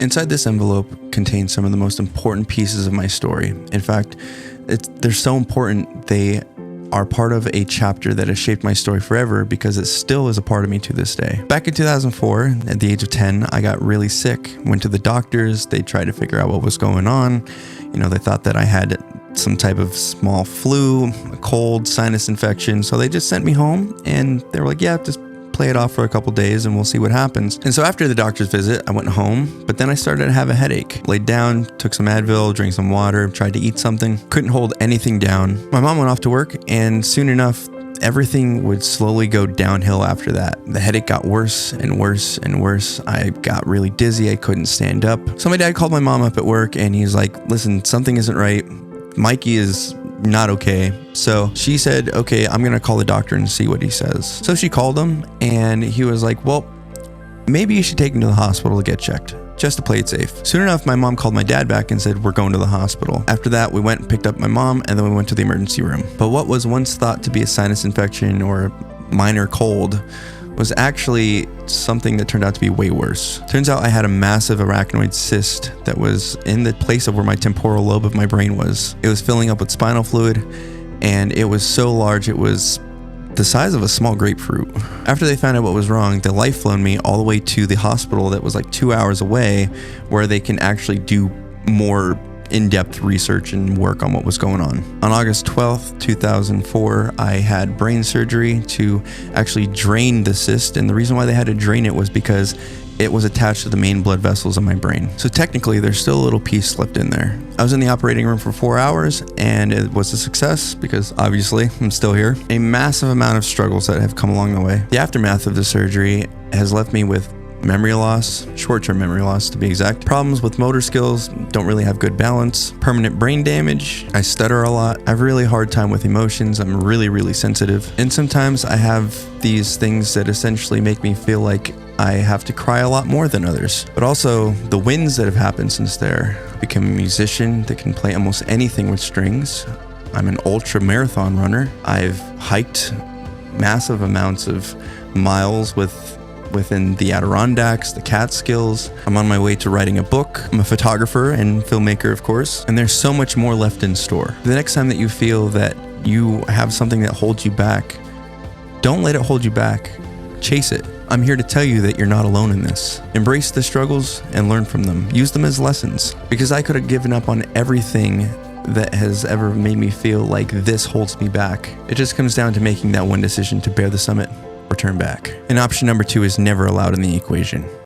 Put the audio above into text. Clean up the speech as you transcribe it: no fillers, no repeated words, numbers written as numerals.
Inside this envelope contains some of the most important pieces of my story. In fact, they're so important they are part of a chapter that has shaped my story forever because it still is a part of me to this day. Back in 2004, at the age of 10, I got really sick. Went to the doctors. They tried to figure out what was going on. They thought that I had some type of small flu, a cold, sinus infection. So they just sent me home and they were like, yeah, just play it off for a couple days and we'll see what happens. And so after the doctor's visit, I went home, but then I started to have a headache. Laid down, took some Advil, drank some water, tried to eat something. Couldn't hold anything down. My mom went off to work and soon enough, everything would slowly go downhill after that. The headache got worse and worse and worse. I got really dizzy. I couldn't stand up. So my dad called my mom up at work and he's like, listen, something isn't right. Mikey is not okay. So she said, okay, I'm going to call the doctor and see what he says. So she called him and he was like, well, maybe you should take him to the hospital to get checked, just to play it safe. Soon enough, my mom called my dad back and said, we're going to the hospital. After that, we went and picked up my mom and then we went to the emergency room. But what was once thought to be a sinus infection or a minor cold was actually something that turned out to be way worse. Turns out I had a massive arachnoid cyst that was in the place of where my temporal lobe of my brain was. It was filling up with spinal fluid and it was so large it was the size of a small grapefruit. After they found out what was wrong, they life flown me all the way to the hospital that was like 2 hours away where they can actually do more in-depth research and work on what was going on. On August 12th, 2004, I had brain surgery to actually drain the cyst. And the reason why they had to drain it was because it was attached to the main blood vessels in my brain. So technically there's still a little piece left in there. I was in the operating room for 4 hours and it was a success because obviously I'm still here. A massive amount of struggles that have come along the way. The aftermath of the surgery has left me with memory loss, short-term memory loss to be exact, problems with motor skills, don't really have good balance, permanent brain damage, I stutter a lot, I have a really hard time with emotions, I'm really sensitive, and sometimes I have these things that essentially make me feel like I have to cry a lot more than others. But also the wins that have happened since there. I've become a musician that can play almost anything with strings. I'm an ultra marathon runner. I've hiked massive amounts of miles within the Adirondacks, the Catskills. I'm on my way to writing a book. I'm a photographer and filmmaker, of course, and there's so much more left in store. The next time that you feel that you have something that holds you back, don't let it hold you back. Chase it. I'm here to tell you that you're not alone in this. Embrace the struggles and learn from them. Use them as lessons, because I could have given up on everything that has ever made me feel like this holds me back. It just comes down to making that one decision to bear the summit or turn back. And option number 2 is never allowed in the equation.